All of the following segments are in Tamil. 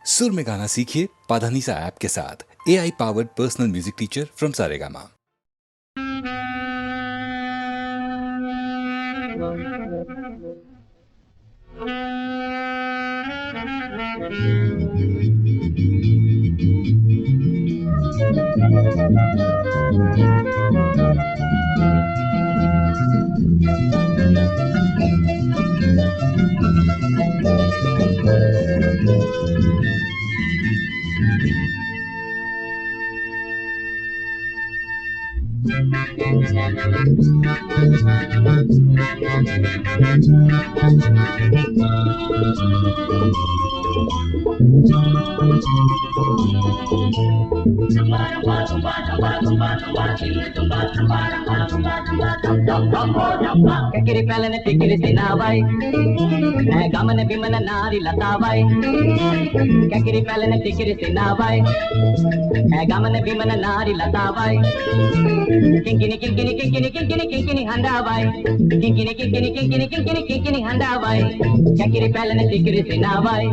सुर में गाना सीखिए पाधानीसा ऐप के साथ। AI powered personal music teacher from Saregama. Kekiri pelene tikiri sinavai, gamane bimane nari latavai. Kekiri pelene tikiri sinavai, gamane bimane nari latavai. Kinkini kinkini kinkini kinkini kinkini handavai. Kinkini kinkini kinkini kinkini kinkini handavai. Kekiri pelene tikiri sinavai.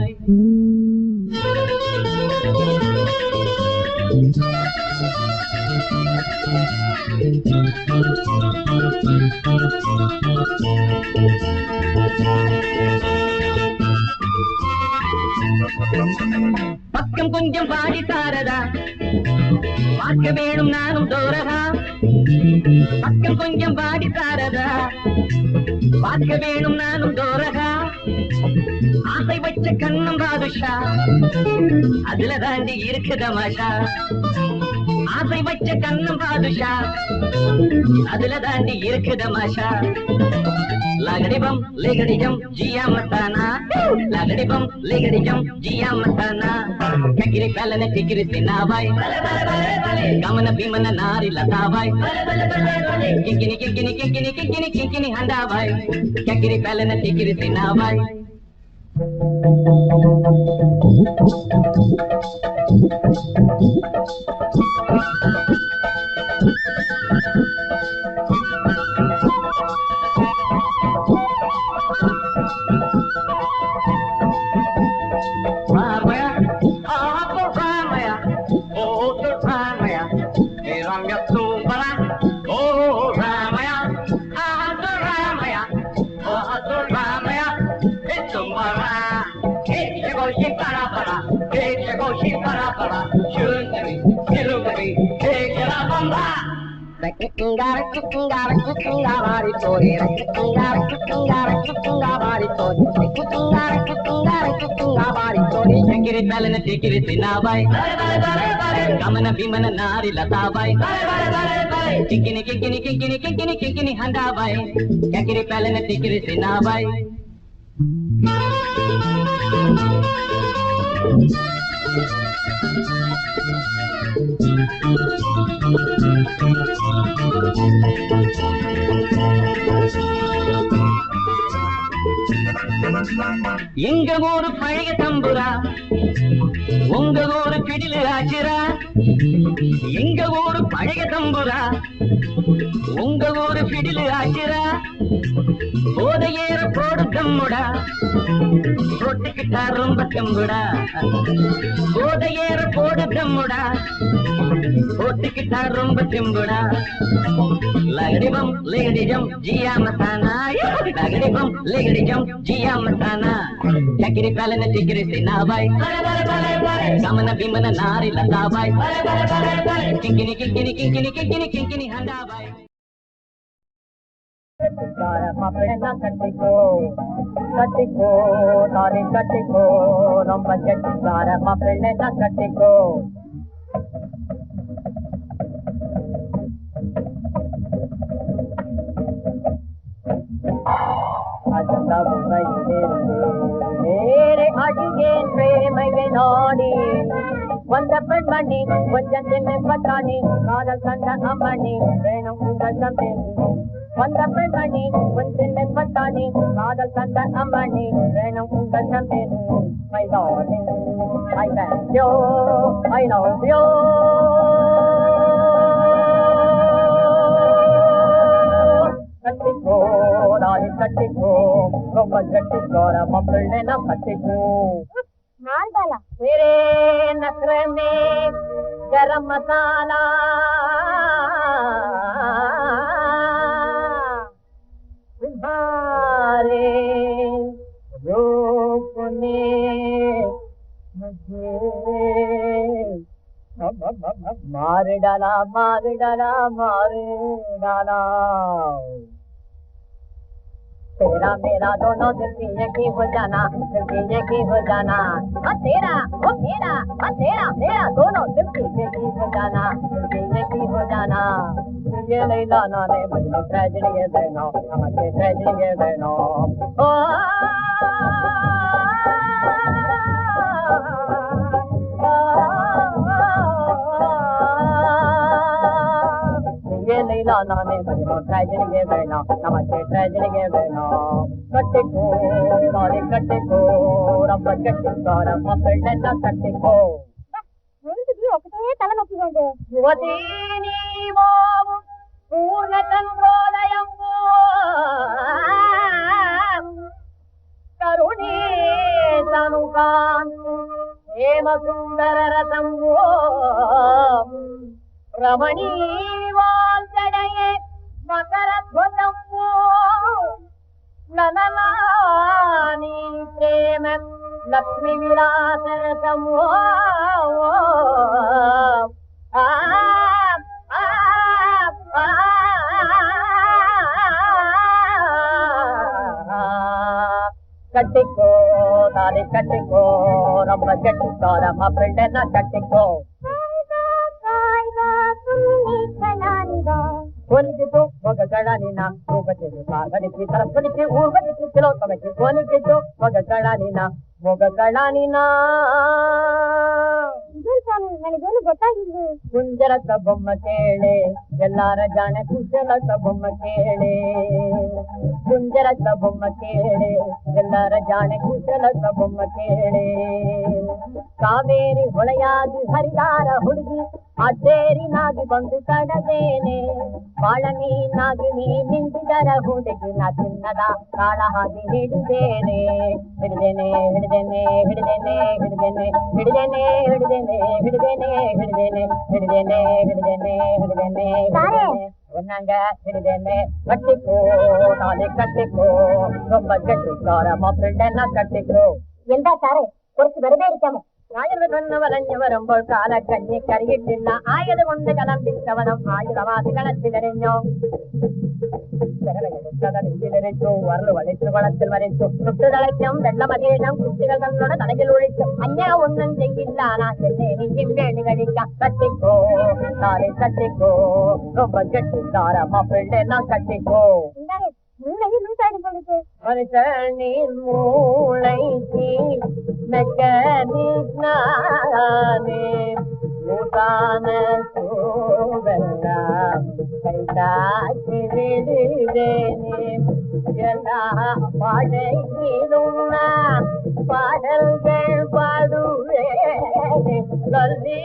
பக்கம் கொஞ்சம் பாடி தாரதா பார்க்க வேணும் நானும் தோரதா பக்கம் கொஞ்சம் பாடி தாரதா பார்க்க வேணும் நானும் தோரதா ஆசை வச்ச கண்ணம் பாதுஷா அதுல தாண்டி இருக்கு தமாஷா ஆசை வச்ச கண்ணம் பாதுஷா அதுல தாண்டி இருக்கு தமாஷா லகடிபம் லேகடிஜம் ஜியா மத்தானா லகடிபம் லேகடிஜம் ஜியா மத்தானா கக்கிரி பேலனை டிக்கிரி சின்னாவாய் கமன பீமன நாரி லதாவாய் கிங்கினி கிங்கினி கிங்கினி கிங்கினி கிங்கினி ஹண்டாவாய் கக்கிரி பேலனை டிக்கிரி சின்னாவாய் Kekiri pelene tikiri sinavai, gamana bimana nari latavai. Kinkini kinkini kinkini kinkini kinkini handavai. Kekiri pelene tikiri sinavai. எங்க ஊரு பழைய தம்புரா உங்க ஊரு பிடிலு ஆச்சிரா எங்க ஊரு பழைய தம்புரா உங்க ஊரு பிடிலு ஆச்சிரா போதையேற போடு தம்முடா போட்டுக்கிட்டா ரொம்ப தம்புடா போதையேற போடு தம்முடா போட்டுக்கிட்டா ரொம்ப தெம்புடா லகடிபம் லேகடிஜம் ஜியா மத்தானா லகடிபம் லேகடிஜம் ஜியா மத்தானா கக்கிரி பேலனை டிக்கிரி சின்னாவாய் கமன பீமன நாரி லதாவாய் கிங்கினி கிங்கினி கிங்கினி கிங்கினி கிங்கினி ஹண்டாவாய் கட்டிக்கோ கட்டிக்கோ தாரி கட்டிக்கோ ரொம்ப கட்டிக்கார மாப்பிள்ளை கட்டிக்கோ மேரே அடியேன் பிரேமையை நாடி வந்த பெண்மணி கொஞ்சம் தின்னு பத்தானி காதல் கண்ட அம்மணி வேணும் உங்கள் சந்தேகி வந்த பெண்மணி கொஞ்சம் தின்னு பத்தானி காதல் கண்ட அம்மணி வேணும் உங்கள் சந்தேகி My darling, I thank you, I love you. கட்டிக்கோ நாளை கட்டிக்கோ ரொம்ப கட்டிக்கோர மாப்பிள்ளை நான் கட்டிக்கோ நார்பால आया तेरे नखरे में गरम मसाला तुम्हारे रूप ने मुझे मार डाला मार डाला मार डाला तेरा मेरा दोनों दिल की यकी हो जाना दिल की यकी हो जाना तेरा मेरा दोनों दिल की यकी हो जाना दिल की यकी हो जाना ये लैला नाने मजनू ट्रेजेडी है बहनों हमारे ट्रेजेडी है बहनों ओ ये लैला नाने मजनू ट्रेजेडी है बहनों हमारे ट्रेजेडी है बहनों कट्टिको नाले कट्टिको रब्ब कट्टिको रब्ब पेड़ना कट्टिको ఏంటిది ఒకటే తలనొప్పిగా ఉంది యువతీని వావు పూర్ణ చంద్రోదయము కరుణీ తనుకాంతు హేమ సుందర రసము రమణీ వాల్చడయే మకర ధ్వజము నననాని ప్రేమ లక్ష్మీ విలాసము కట్టికో దాని కట్టికో రమ్మ కట్టికో రమ్మ బిడ్డన కట్టికో కొనికితో ఒక కళానిన రూపచేసి సాగనికి తరపునికి ఊర్వనికి తిలోకమకి కొనికితో ఒక కళానిన ఒక కళానిన ನನಗೇನು ಗೊತ್ತಾಗಿಲ್ಲ ಕುಂಜರತ ಬೊಮ್ಮ ಕೇಳೆ ಎಲ್ಲಾರ ಜಾಣ ಕುಶಲತ ಬೊಮ್ಮ ಕೇಳೆ ಕುಂಜರತ ಬೊಮ್ಮ ಕೇಳೆ ಎಲ್ಲಾರ ಜಾಣ ಕುಶಲತ ಬೊಮ್ಮ ಕೇಳೆ ಕಾವೇರಿ ಹೊಳೆಯಾಗಿ ಹರಿದಾರ ಹುಡುಗಿ ಅದ್ದೇರಿನಾಗಿ ಬಂದು ತಡದೇನೆ ಬಾಳ ಮೀನಾಗಿ ನೀ ನಿಂತಿದರ ಹುಡುಗಿ ನಾ ಚಿನ್ನದ ಕಾಳ ಹಾಗೆ ಹಿಡಿದೇನೆ ಹಿಡಿದೇನೆ ಹಿಡಿದೇನೆ ಹಿಡಿದೇನೆ ಹಿಡಿದೇನೆ ಹಿಡಿದೇನೆ ಹಿಡಿದೇನೆ ಹಿಡಿದೇನೆ ಹಿಡಿದೇನೆ ಹಿಡಿದೇನೆ ಹಿಡಿದೇನೆ ಹಿಡಿದೇನೆ ஒன்னாங்க ಹಿಡಿದೇನೆ ಕಟ್ಟಿಕೋ ನಾಳೆ ಕಟ್ಟಿಕೋ ரொம்ப கட்டிக்கோர மாப்பிள்ளை கட்டிக்கோ എന്താ സാറേ കുറച്ച് വെറുതെ ഇരിക്കാമോ ആയുർവെന്ന് വലഞ്ഞു വരുമ്പോൾ കാലക്കഞ്ഞി കരിയിട്ടില്ല ആയത് കൊണ്ട് കലമ്പിച്ചവനം ആയുധവാദി കളത്തിലെറിഞ്ഞോ ിച്ചു വറു വലിച്ചു കുളത്തിൽ വരച്ചു കുട്ടുതളയ്ക്കും വെള്ളമതീഴം കുട്ടികൾ തങ്ങളുടെ തലയിൽ ഒഴിച്ചു അഞ്ഞ ഒന്നും ചെയ്യില്ല നാശിയും വേണി കഴിക്കാം കട്ടിക്കോ താരെ കട്ടിക്കോ ரொம்ப கட்டிக்கார மாப்பிள்ளை கட்டிக்கோ மூளையும் லூசாடி போடுச்சு மனுஷனின் மூளைக்கு மெக்கானிக் நானே மூதான சோவெல்லாம் கைதாக்கி விடுவேனே எல்லா பாடையிலும் நான் பாடல்கள் பாடுவேனே சொல்லி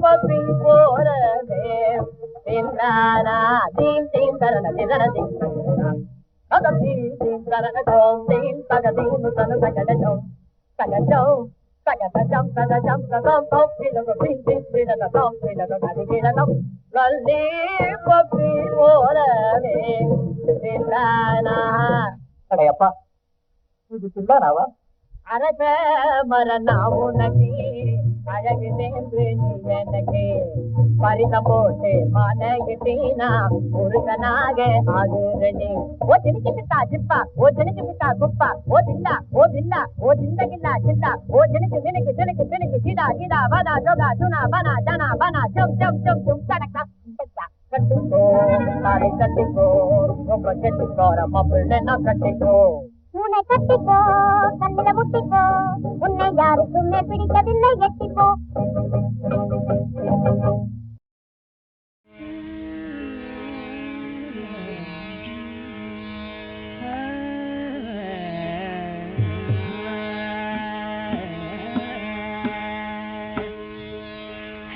பப்பி போறதே தின்னானா தீன் தீன் தரண திதன தீன் அடையப்பா இது சொல்லாராவா அரச மரணாவுனக்கு அழகு சேர்ந்து நீ எனக்கு பரிதம் போட்டு மாலையிட்டீனா புருஷனாக ஆகுறடி ஓ திணிக்கு பித்தா ஜிப்பா ஓ திணிக்கு பித்தா குப்பா ஓ தில்லா ஓ தில்லா ஓ ஜிந்தகில்லா ஜிந்தா ஓ திணிக்கு திணிக்கு திணிக்கு திணிக்கு சீதா கீதா வாதா ஜோகா சுனா பனா ஜனா பனா ஜம் ஜம் ஜம் ஜம் சடக்கா கட்டிக்கோ தாரை கட்டிக்கோ ரொம்ப கட்டிக்கோ மாப்பிள்ளை கட்டிக்கோ உன்னை கட்டிக்கோ கண்ணில முட்டிக்கோ உன்னை யாருக்குமே பிடிக்கவில்லை எட்டிக்கோ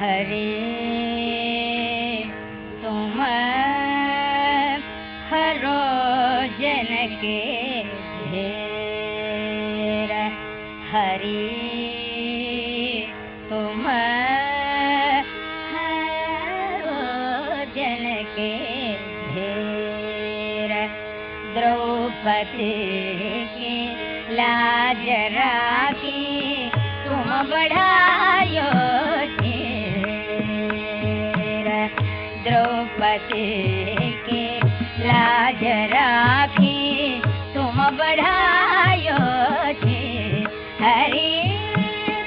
हरे तुम हरो जन के ढेर हरि पति की लाज राखी तुम बढ़ायो धीर। द्रौपदी की लाज राखी तुम बढ़ायो धीर। हरि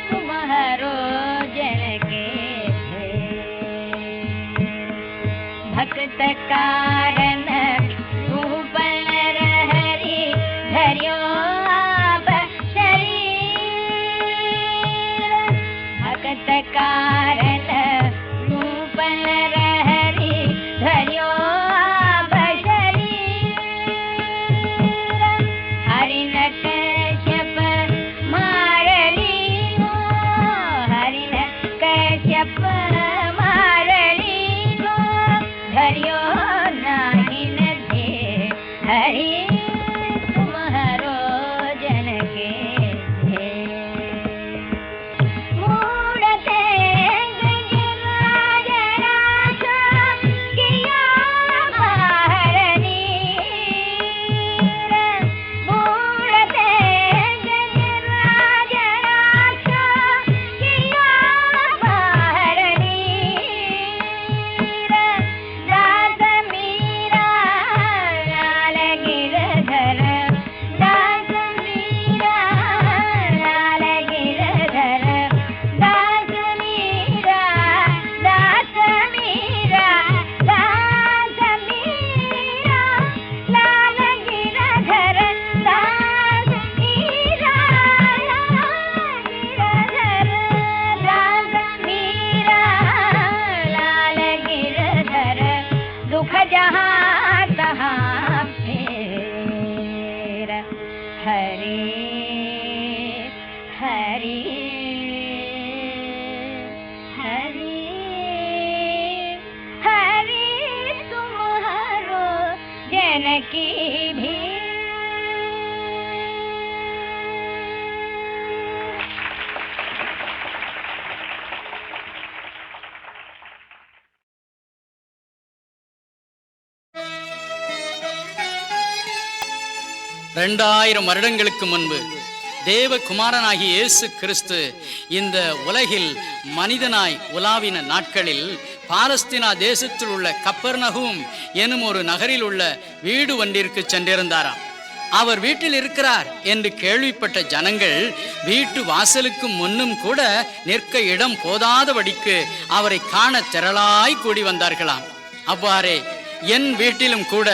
तुम्हारो जन के भक्त कारण भूपन हरि धर्यो आप शरीर। भक्त कारण भूपन हरि धर्यो आप शरीर। हरिन कश्यप मार लीनो, हरिन कश्यप मार लीनो, धर्यो नाहिन दे। हरि तुम्हारो जन के मूढ़ते गजराज राज किया बाहर नीर। मूढ़ते गजराज राज किया बाहर नीर। दास मीरा लाल गिरधर, दास मीरा लाल गिरधर, दास मीरा, दास मीरा, दास मीरा लाल गिरधर, दास मीरा लाल गिरधर, दास मीरा लाल गिरधर। दुख जहाँ तहाँ फेर। हरि हरि हरि हरि तुम्हारो जन की भीड़। ரெண்டாயிரம் வருடங்களுக்கு முன்பு தேவகுமாரனாகிய இயேசு கிறிஸ்து இந்த உலகில் மனிதனாய் உலாவின நாட்களில் பாலஸ்தீனா தேசத்தில் உள்ள கப்பர்நகூம் எனும் ஒரு நகரில் உள்ள வீடு ஒன்றிற்கு சென்றிருந்தாராம். அவர் வீட்டில் இருக்கிறார் என்று கேள்விப்பட்ட ஜனங்கள் வீட்டு வாசலுக்கு முன்னும் கூட நிற்க இடம் போதாதபடிக்கு அவரை காண திரளாய் கூடி வந்தார்களாம். அவ்வாறே என் வீட்டிலும் கூட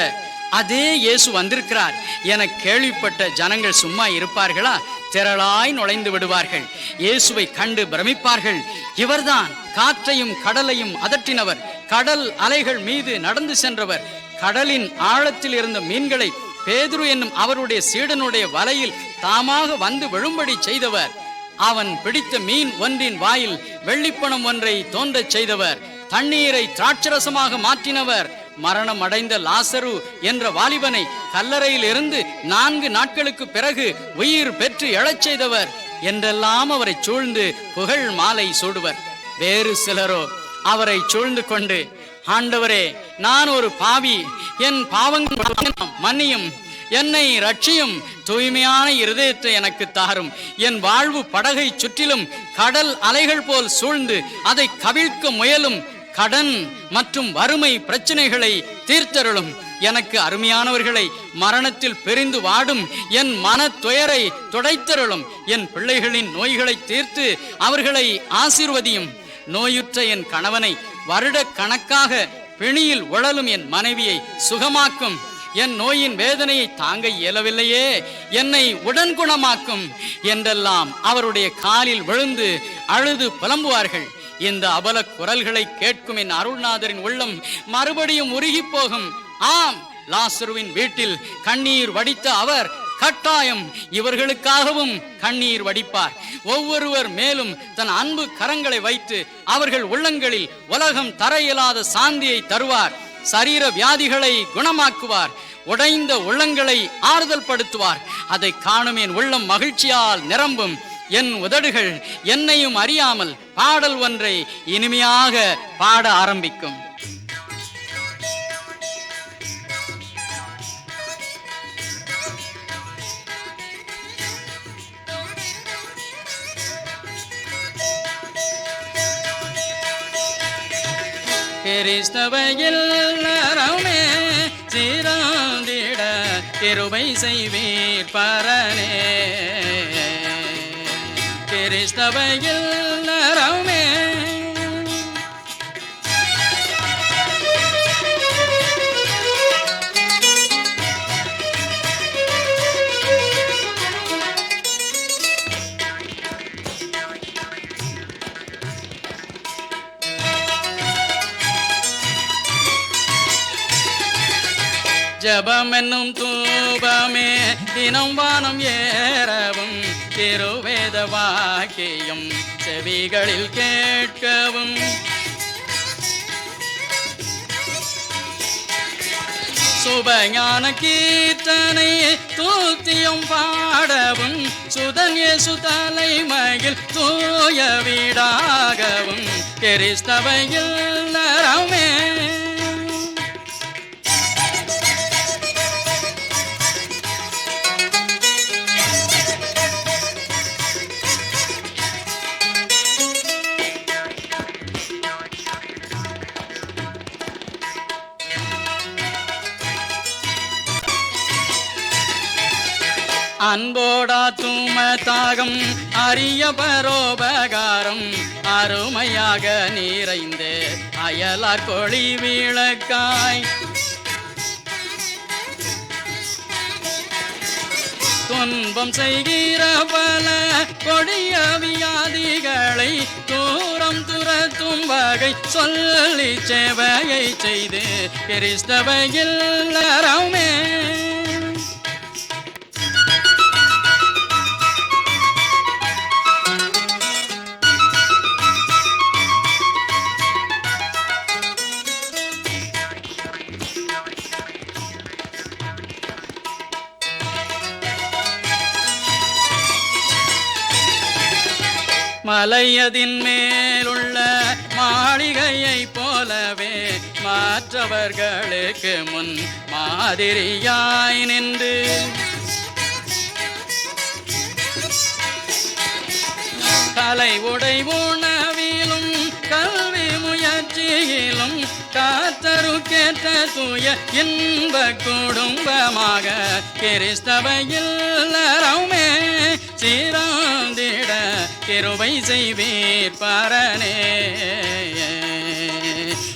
அதே இயேசு வந்திருக்கிறார் என கேள்விப்பட்ட ஜனங்கள் சும்மா இருப்பார்களா? திரளாய் நுழைந்து விடுவார்கள். இயேசுவை கண்டு பிரமிப்பார்கள். இவர்தான் காற்றையும் கடலையும் அதட்டினவர், கடல் அலைகள் மீது நடந்து சென்றவர், கடலின் ஆழத்தில் இருந்த மீன்களை பேதுரு என்னும் அவருடைய சீடனுடைய வலையில் தாமாக வந்து விழும்படி செய்தவர், அவன் பிடித்த மீன் ஒன்றின் வாயில் வெள்ளிப்பணம் ஒன்றை தோன்றச் செய்தவர், தண்ணீரை திராட்சரசமாக மாற்றினவர், மரணம் அடைந்த லாசரு என்ற வாலிபனை கல்லறையில் இருந்து 4 நாட்களுக்கு பிறகு உயிர் பெற்று எழச் செய்தவர் என்றெல்லாம் அவரை சூழ்ந்து புகழ் மாலை சூடுவர். வேறு சிலரோ அவரை சூழ்ந்து கொண்டு, ஆண்டவரே, நான் ஒரு பாவி, என் பாவங்கள் மன்னியும், என்னை ரட்சியும், தூய்மையான இருதயத்தை எனக்கு தாரும், என் வாழ்வு படகை சுற்றிலும் கடல் அலைகள் போல் சூழ்ந்து அதை கவிழ்க்க முயலும், கடன் மற்றும் வறுமை பிரச்சனைகளை தீர்த்தருளும், எனக்கு அருமையானவர்களை மரணத்தில் பிரிந்து வாடும் என் மன துயரை துடைத்தருளும், என் பிள்ளைகளின் நோய்களை தீர்த்து அவர்களை ஆசீர்வதியும், நோயுற்ற என் கணவனை வருட கணக்காக பிணியில் உழலும் என் மனைவியை சுகமாக்கும், என் நோயின் வேதனையை தாங்க இயலவில்லையே, என்னை உடன் குணமாக்கும் என்றெல்லாம் அவருடைய காலில் விழுந்து அழுது புலம்புவார்கள். இந்த அபல குரல்களை கேட்கும் என் அருள்நாதரின் உள்ளம் மறுபடியும் உருகி போகும். ஆம், லாசருவின் வீட்டில் கண்ணீர் வடித்த அவர் கட்டாயம் இவர்களுக்காகவும் கண்ணீர் வடிப்பார். ஒவ்வொருவர் மேலும் தன் அன்பு கரங்களை வைத்து அவர்கள் உள்ளங்களில் உலகம் தர இயலாத சாந்தியை தருவார். சரீர வியாதிகளை குணமாக்குவார். உடைந்த உள்ளங்களை ஆறுதல் படுத்துவார். அதை காணும் என் உள்ளம் மகிழ்ச்சியால் நிரம்பும். என் உதடுகள் என்னையும் அறியாமல் பாடல் ஒன்றை இனிமையாக பாட ஆரம்பிக்கும். கிறிஸ்தவையில் நரமே சீராந்திட கிருபை செய்வீர் பரனே. கிறிஸ்தவையில் நரமே ஜபம் என்னும் தூபமே தினம் வானம் ஏறவும் திருவேத வாக்கியம் செவிகளில் கேட்கவும் சுபஞான கீர்த்தனை தூத்தியம் பாடவும் சுதன் இயேசு தலைமகில் தூய வீடாகவும் கிறிஸ்தவையில் நரமே. அன்போடா தூமதாகம் அரிய பரோபகாரம் அருமையாக நிறைந்து அயலார் கொழி விளக்காய் துன்பம் செய்கிற பல கொடிய வியாதிகளை தூரம் துரத்தும் வகை சொல்லி சேவையை செய்து கிறிஸ்தவையில் நரமே. மலையதின் மேலுள்ள மாளிகையை போலவே மற்றவர்களுக்கு முன் மாதிரியாய் நின்று கலை உடை உணவிலும் கல்வி முயற்சியிலும் காத்தருக்கேற்ற தூய இன்ப குடும்பமாக கிறிஸ்தவையில் நரமே சீராந்திட கிருபை செய்வீர் பரனே.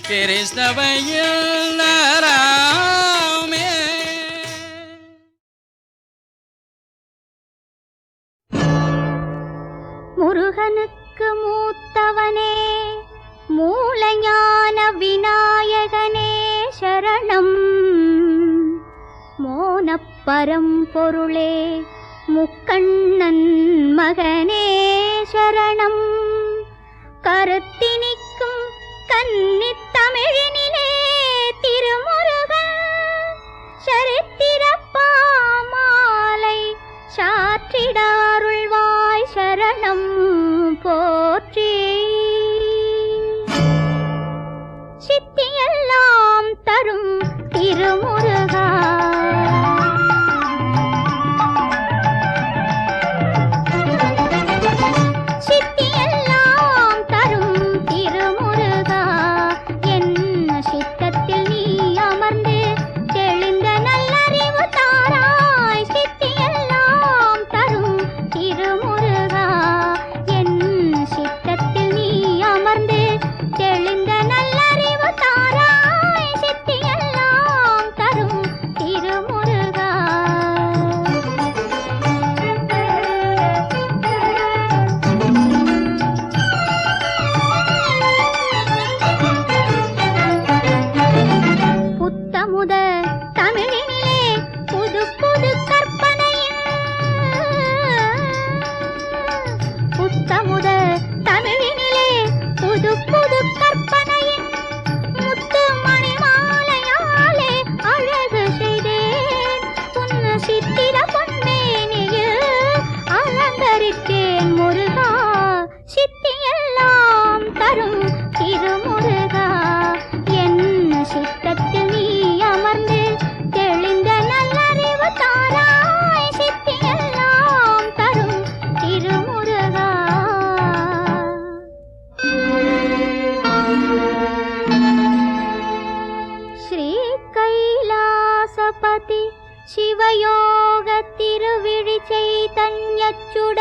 கிறிஸ்தவையில் நரமே. முருகனுக்கு மூத்தவனே மூலஞான விநாயகனே சரணம். மோனப்பரம்பொருளே முக்கண்ணன் மகனே சரணம். கருத்தினிக்கும் கன்னித் தமிழினிலே திருமுருகன் சரித்திரப்பாமாலை சாற்றிடாருள்வாய் சரணம் போற்றி. சித்தியெல்லாம் தரும் திருமுருகா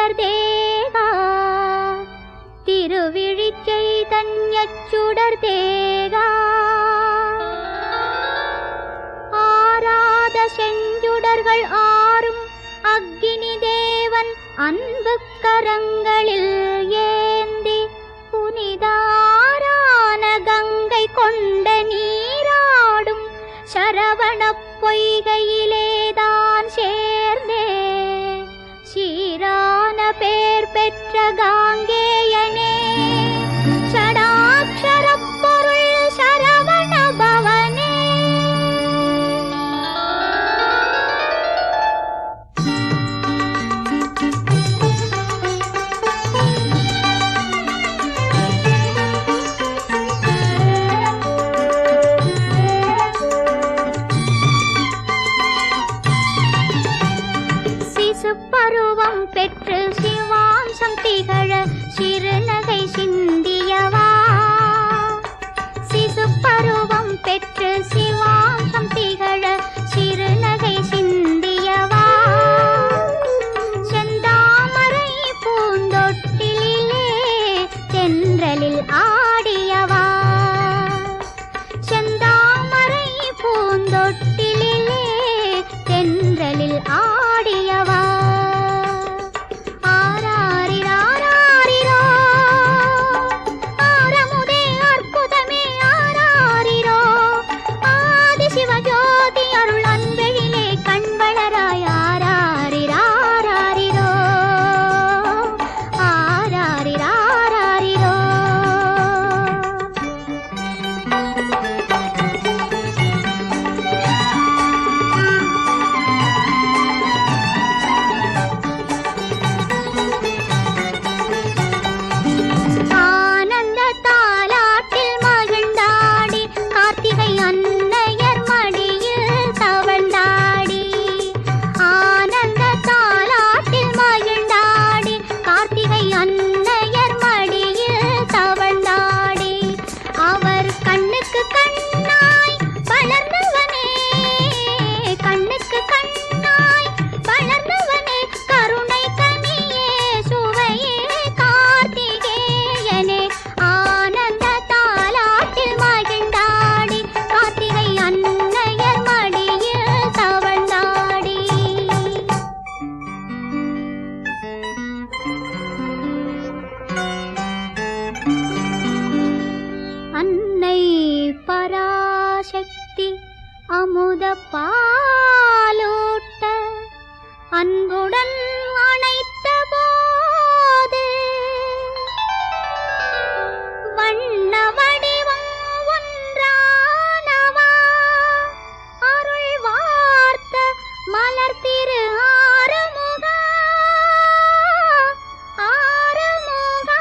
சுடர் தேகா திருவிழிச் சைதன்யச் சுடர் தேகா ஆராத செஞ்சுடர்கள் ஆறும் அக்கினி தேவன் அன்பு கரங்களில் ஏந்தி புனிதாரான கங்கை கொண்ட நீராடும் சரவணப் பொய்கையிலேதான் சேர்ந்தே சீரான பேர் பெற்ற காங்கேயனே ஷடாக்ஷரப் பொருள் சரவண பவனே. பருவம் பெற்று சிவாம்சம் திகழ சிறுநகை சிந்தியவா சிசு பருவம் பெற்று சிவாம்சம் திகழ சிறுநகை சிந்தியவா செந்தாமரை பூந்தொட்டிலே தென்றலில் ஆடியவா செந்தாமரை பூந்தொட்டிலே தென்றலில் ஆடியவா பராசக்தி அமுத பாலூட்ட அன்புடன் அணைத்த போது வண்ண வடிவம் ஒன்றானவா அருள் வார்த்த மலர் திரு ஆறுமுகா ஆறுமுகா.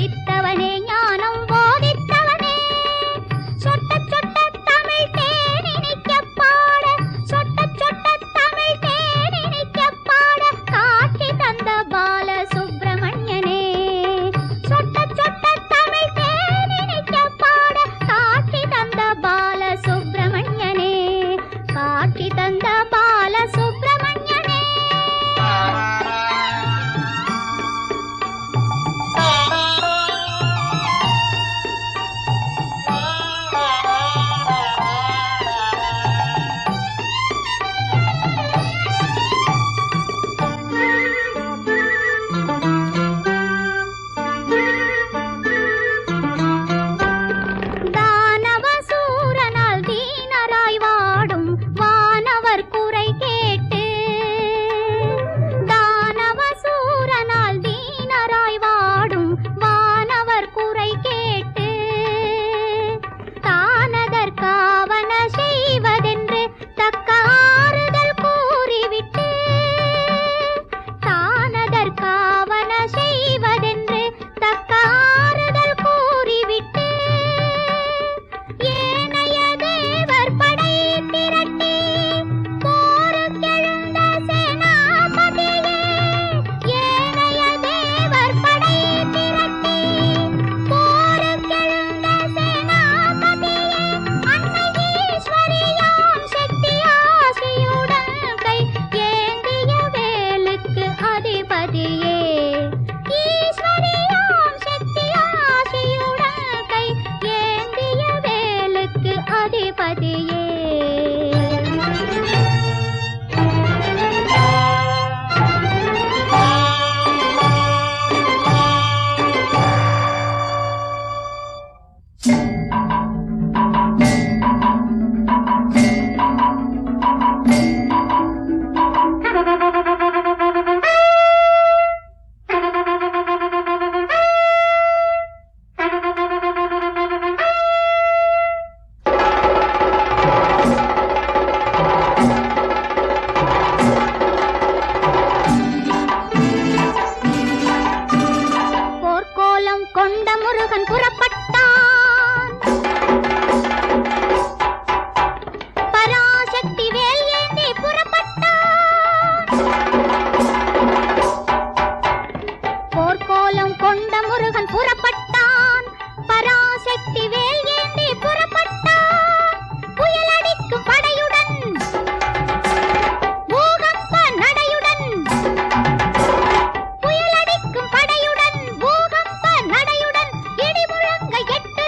வித்தவனே ஞானம் போதித்தவனே சொட்ட சொட்ட தமிழ் தேனினிக்க பாட சொட்ட சொட்ட தமிழ் தேனினிக்க பாட காட்சி தந்த பால சுப்பிரமணியனே சொட்ட சொட்ட தமிழ் தேனினிக்க பாட காட்சி தந்த பால சுப்பிரமணியனே காட்சி தந்த பால சுப்பிரமணியனே தானவசூரனால் தீனராய் வாடும் வானவர் குறை கேட்டு தானவசூரனால் தீனராய் வாடும் வானவர் குறை கேட்டு தானதற்காவன செய்வதென்று தக்க ஆறுதல் கூறிவிட்டு தானதற்காவன செய்வதென்று தக்க ஆறுதல் கூறிவிட்டு ஏனைய தேவர் படை திரட்டி போருக்கெழுந்த சேனாபதியே ஏனைய தேவர் படை திரட்டி போருக்கெழுந்த சேனாபதியே அன்னை ஈஸ்வரியாம் சக்தி ஆசியுடன் கை ஏந்திய வேலுக்கு அதிபதியே ஈஸ்வரியாம் சக்தி ஆசியுடன் கை ஏந்திய வேலுக்கு அதிபதியே போர்க்கோலம் கொண்ட முருகன் புறப்பட்டான் பராசக்தி வேல் ஏந்தி புறப்பட்டான் போர்க்கோலம் கொண்ட முருகன் புறப்பட்டான் பராசக்தி வேல் ஏந்தி புறப்பட்டான் புயலடிக்கும் படையுடன் பூகம்ப நடையுடன் புயலடிக்கும் படையுடன் பூகம்ப நடையுடன் இடி முழங்க 8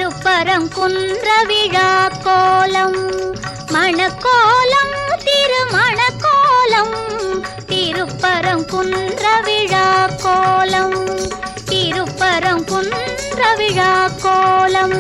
திருப்பரங்குன்ற விழா கோலம் மணக்கோலம் திருமணக்கோலம் திருப்பரங்குன்ற விழா கோலம் திருப்பரங்குன்ற விழா கோலம்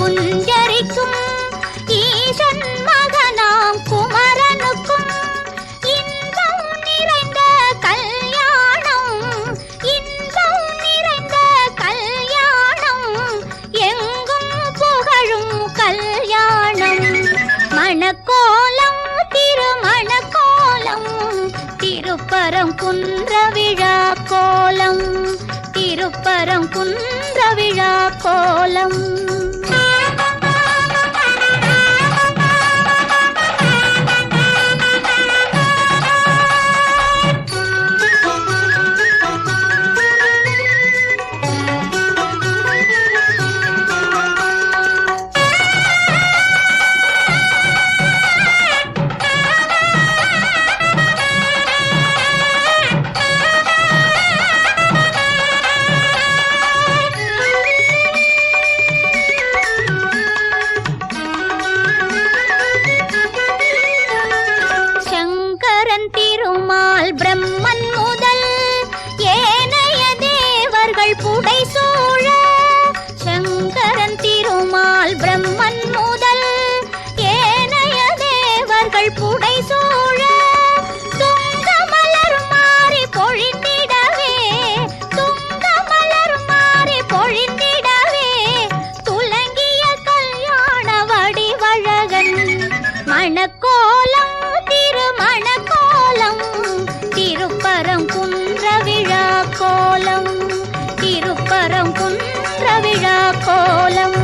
குஞ்சரிக்கும் ஈசன் மகனாம் குமரனுக்கும் இன்பம் நிறைந்த கல்யாணம் இன்பம் நிறைந்த கல்யாணம் எங்கும் புகழும் கல்யாணம் மணக்கோலம் திருமணக்கோலம் திருப்பரங்குன்ற விழா கோலம் திருப்பரங்குன்ற விழா கோலம் பிரம்மன் முதல் ஏனைய தேவர்கள் புடைசூழ சங்கரன் திருமால் பிரம்மன் முதல் ஏனைய தேவர்கள் புடைசூழ துங்க மலர் மாறி பொழிந்திடவே துங்க மலர் மாறி பொழிந்திடவே துலங்கிய கல்யாண வடிவழகன் மணக்கோலம் திருமணக்கோலம் திருப்பரங்குன்ற விழா கோலம் திருப்பரங்குன்ற விழா கோலம்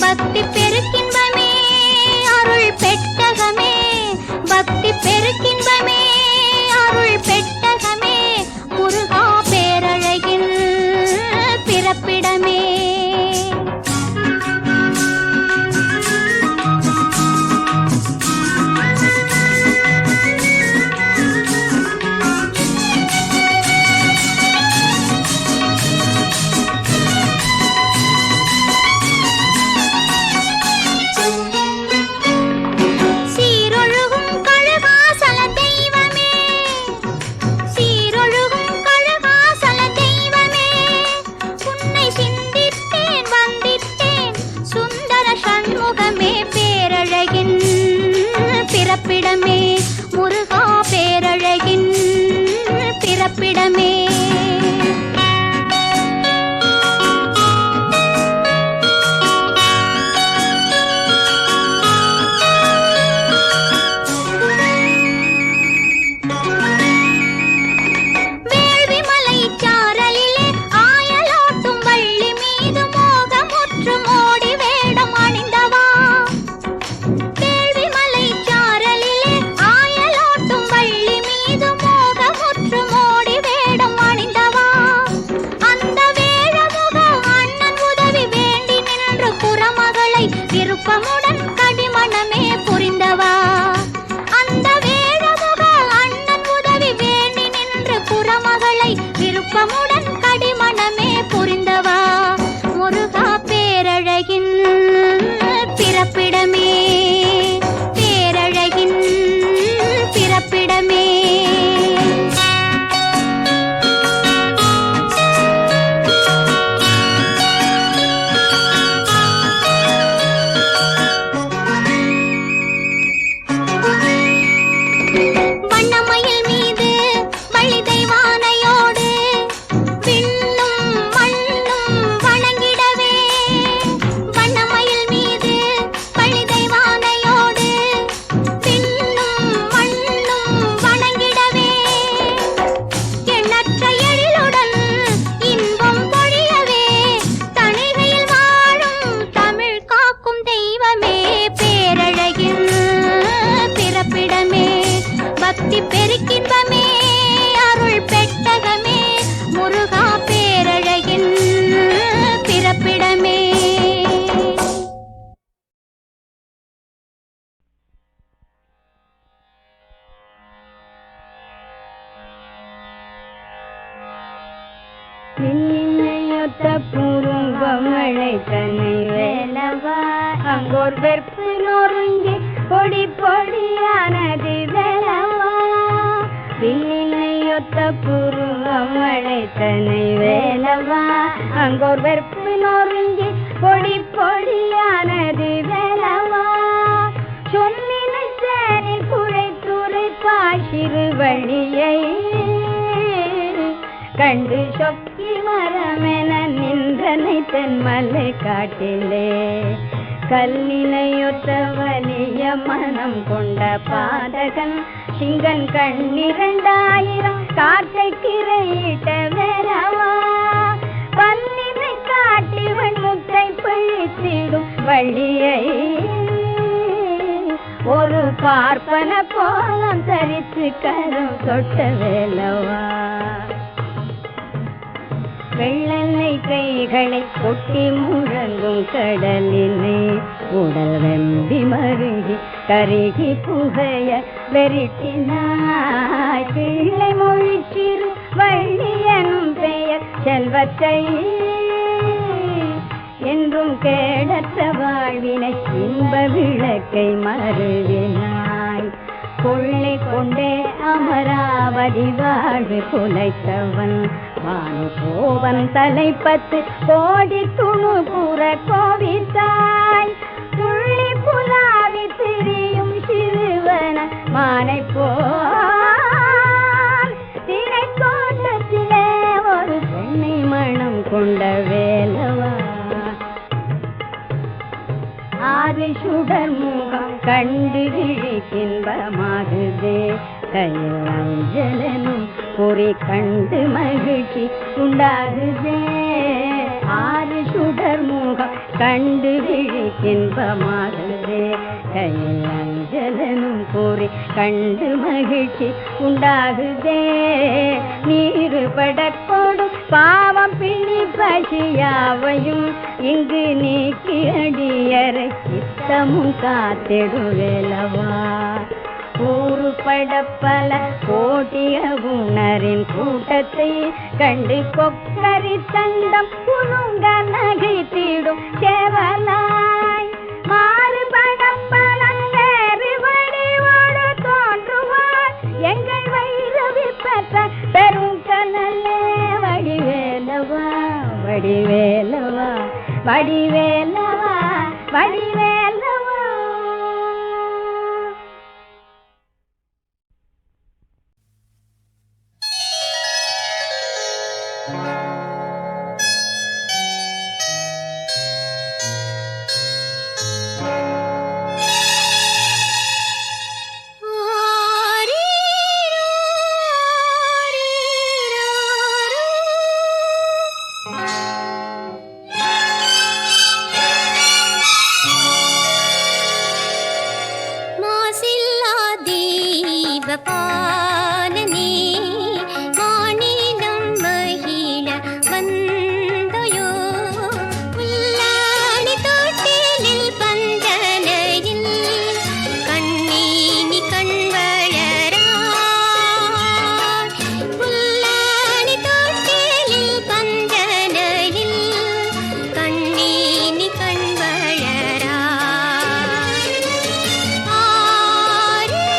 பக்தி பெருக்கின்பமே அருள் பெட்டகமே பக்தி பெருக்கின்பமே அருள் பெட்டகமே முருகா பேரழகின் பிறப்பிடமே தன்னை வேலவா அங்கோர் வெறுப்பு நொறுங்கி பொடி பொடியானது வேலவா வில்லினையொத்த புருவம் அழைத்தனை வேலவா அங்கோர் வெறுப்பு நொறுங்கி பொடி பொடியானது வேலவா சொல்லினை சேரில் குழைத்துரைப்பாய் சிறு வழியை கண்டு சொக்கி மரமென நின்றனை தென்மலை காட்டிலே கல்லினையொத்த வலிய மனம் கொண்ட பாதகன் சிங்கன் கண்ணிரண்டாயிரம் காற்றை கிரையிட்ட வேலவா பல்லினை காட்டி வெண்முத்தை பழித்திடும் வழியை ஒரு பார்ப்பன கோலம் தரித்து கரும் தொட்ட வேலவா வெள்ளெண்ணெய் கைகளை கொட்டி முழங்கும் கடலினை உடல் வெம்பி மருகி கருகி புகைய வெறிட்டினாய் பிள்ளை மொழிச்சிறு வள்ளி எனும் பெயர் செல்வத்தை என்றும் கேடற்ற வாழ்வினை இன்ப விளக்கை மருவினாய் கொள்ளை கொண்டே அமராவதி வாழ்வு குலைத்தவன் வானு கோவன் தலைப்பத்து கோடி துணு கூற கோவித்தாய் துள்ளி புலாவி திரியும் சிறுவன மானை போல் திரை தோட்டத்திலே ஒரு பெண்ணை மனம் கொண்ட வேலவா ஆறு சுடர் முகம் கண்டு விழிக்கின்பமாகுதே கையில் அஞ்சலனும் பொறி கண்டு மகிழ்ச்சி உண்டாகுதே ஆறு சுடர் முகம் கண்டு விழிக்கின்பமாகுதே கையில் அஞ்சலனும் பொறி கண்டு மகிழ்ச்சி உண்டாகுதே நீரு படக்கோடும் பாவம் பிணி பசியாவையும் இங்கு நீக்கி அடியறை சித்தமும் காத்திடும் வேலவா கூறுபட பல கோட்டிய உணரின் கூட்டத்தை கண்டு கொக்கரி தண்டம் குலுங்க நகைத்திடும் சேவலாய் மாறுபட பலங்கேறி வடிவோடு தோன்றுவார் எங்கள் வைரவி பெற்ற பெருங்கனலே வடிவேலவா வடிவேலவா வடிவேலவா வடிவேலவா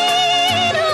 ஆரீரோ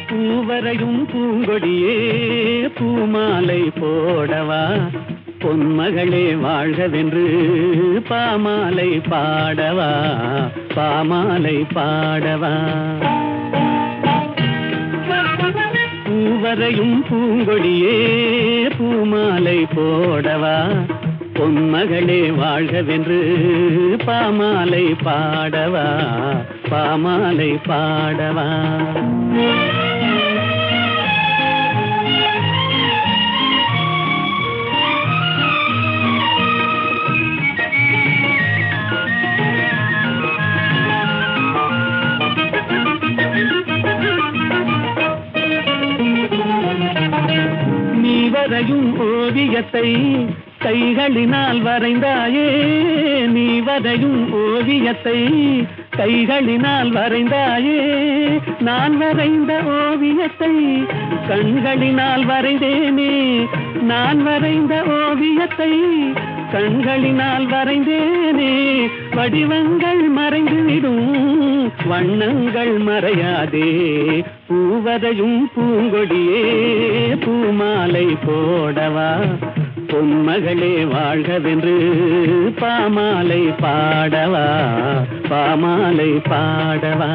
பூவரையும் பூங்கொடியே பூமாலை போடவா பொன்மகளே வாழ்கவென்று பாமாலை பாடவா பாமாலை பாடவா பூவரையும் பூங்கொடியே பூமாலை போடவா பொன்மகளே வாழ்கவென்று பாமாலை பாடவா பாமாலை பாடவா வரையும் ஓவியத்தை கைகளினால் வரைந்தாயே நீ வரையும் ஓவியத்தை கைகளினால் வரைந்தாயே நான் வரைந்த ஓவியத்தை கண்களினால் வரைந்தேனே நான் வரைந்த ஓவியத்தை கண்களினால் வரைந்தேனே வடிவங்கள் மறைந்துவிடும் வண்ணங்கள் மறையாதே பூவரையும் பூங்கொடியே பூமாலை போடவா பொன்மகளே வாழ்கவென்று பாமாலை பாடவா பாமாலை பாடவா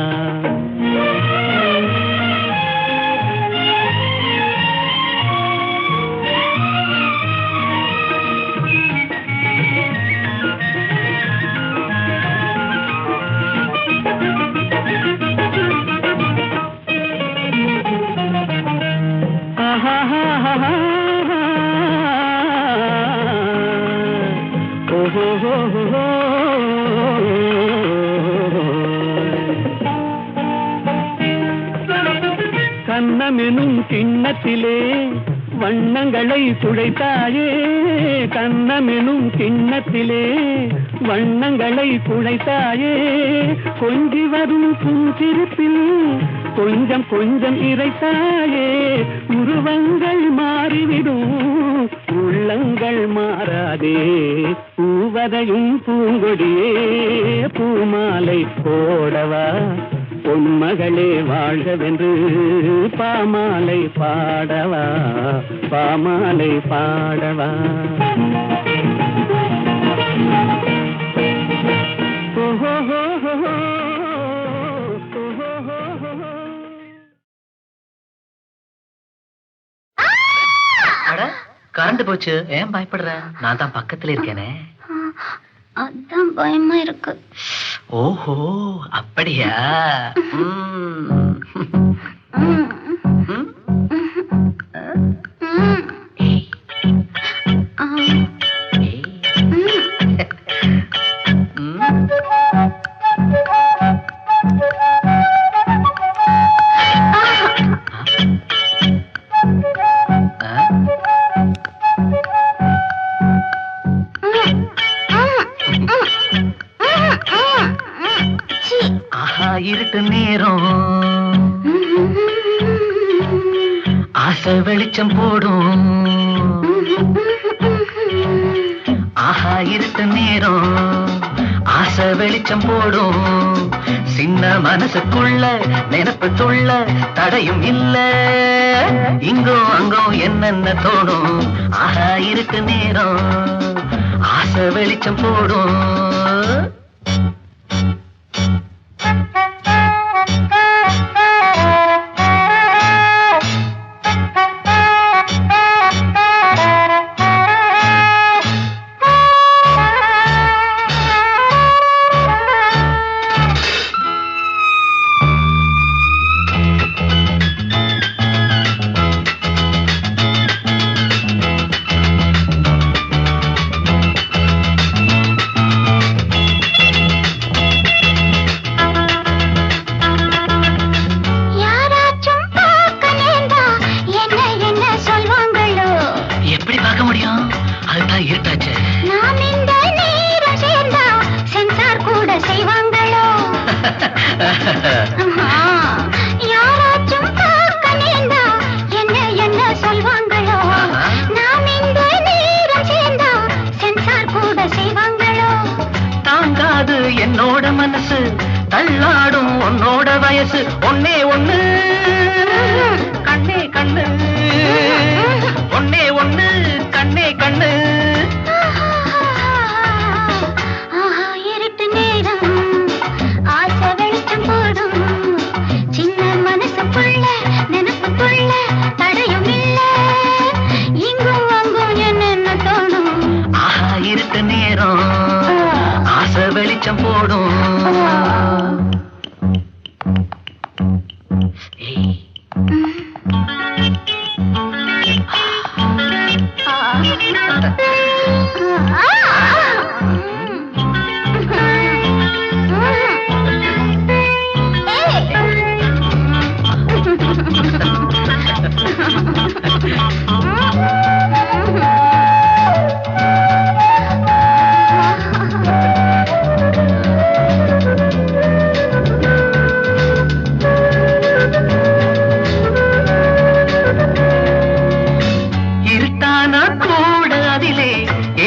கண்ணமெனும் கிண்ணத்திலே வண்ணங்களை குழைத்தாயே கண்ணமெனும் கிண்ணத்திலே வண்ணங்களை குழைத்தாயே கொஞ்சி வரும் புன்சிரிப்பில் கொஞ்சம் கொஞ்சம் இறைத்தாயே உருவங்கள் மாறிவிடும் உள்ளங்கள் மாறாதே பூவரையும் பூங்கொடியே பூமாலை போடவா பொன்மகளே வாழ்கவென்று பாமாலை பாடவா பாமாலை பாடவா கரண்ட் போச்சு ஏன் பயப்படுற நான் தான் பக்கத்துல இருக்கேனே அதான் பயமா இருக்கு ஓஹோ அப்படியா இருட்டு நேரம் ஆசை வெளிச்சம் போடும் ஆஹா இருட்டு நேரம் ஆசை வெளிச்சம் போடும் சின்ன மனசுக்குள்ள நினைப்பு துள்ள தடையும் இல்ல இங்கோ அங்கோ என்னென்ன தோணும் ஆஹா இருட்டு நேரம் ஆசை வெளிச்சம் போடும் மனசு தள்ளாடும் உன்னோட வயசு ஒன்னே ஒண்ணு கண்ணே கண்ணு ஒன்னே ஒண்ணு கண்ணே கண்ணு இருட்டு நேரம் ஆசை வெளிச்சம் போடும் சின்ன மனசுக்குள்ள நினப்புக்குள்ள தடையும் இல்ல இங்கும் அங்கும் என்னென்ன தோணும் ஆஹா இருட்டு நேரம் ஆசை வெளிச்சம் போடும் இருட்டான கூட அதிலே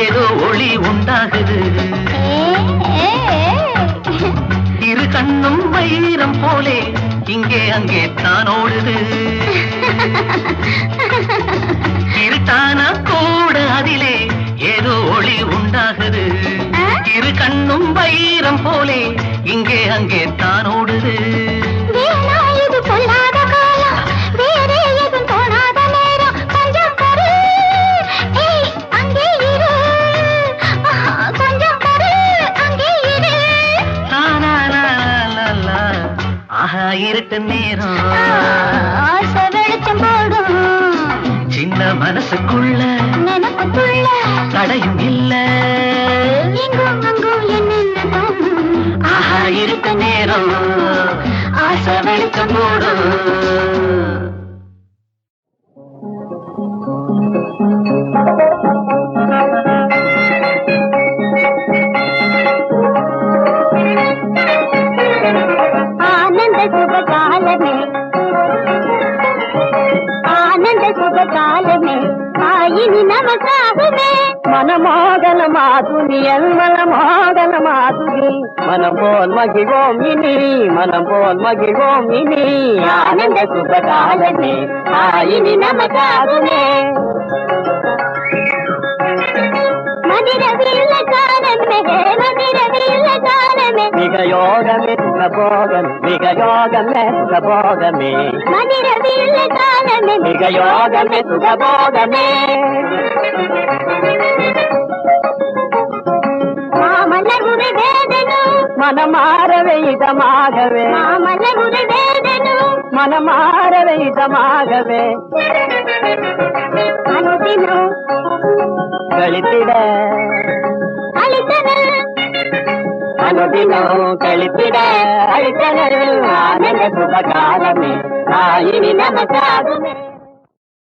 ஏதோ ஒளி உண்டாகுது இரு கண்ணும் வைரம் போலே இங்கே அங்கே தான் ஓடுது இருட்டான கூட அதிலே ஏதோ ஒளி உண்டாகுது இரு கண்ணும் வைரம் போலே இங்கே அங்கே தான் ஓடுது இது பொல்லாத காலம் வேறே எதுவும் தோணாத நேரம் கொஞ்சம் பரு அங்கே இரு கொஞ்சம் பரு அங்கே இரு ஆஹா இருட்டு நேரம் ஆசை வெளிச்சம் போடும் சின்ன மனசுக்குள்ள நினப்புக்குள்ள தடையும் இல்ல எங்கும் அங்கும் என்னென்ன தோணும் ஆஹா இருட்டு நேரம் ஆசை வெளிச்சம் போடும் ஆனந்த சுக காலமே ஆனந்த சுக காலமே ஆயினி நமக்காகுமே மனமோகன மாதுரியல் மனமோகன மாதுரி மனம் போல் மகிழ்வோம் இனி மனம் போல் மகிழ்வோம் இனி ஆனந்த சுபகாலமே ஆயினி நமக்காகுமே மதிரவில்ல காலமே மதிரவில்ல காலமே மிக யோகமே சுகபோகம் மிக யோகமே சுகபோகமே மதிரவில்ல காலமே மிக யோகமே சுகபோகமே மாமல்லர் உரை வேதனும் மனமாறவே இதமாகவே மாமல்லர் உரை வேதனும் மனமாறவே இதமாகவே அனுதினம் கழித்திட அளித்தனர் அனுதினம் கழித்திட அழித்தனர் ஆனந்த சுபகாலமே ஆயினி நமக்காகுமே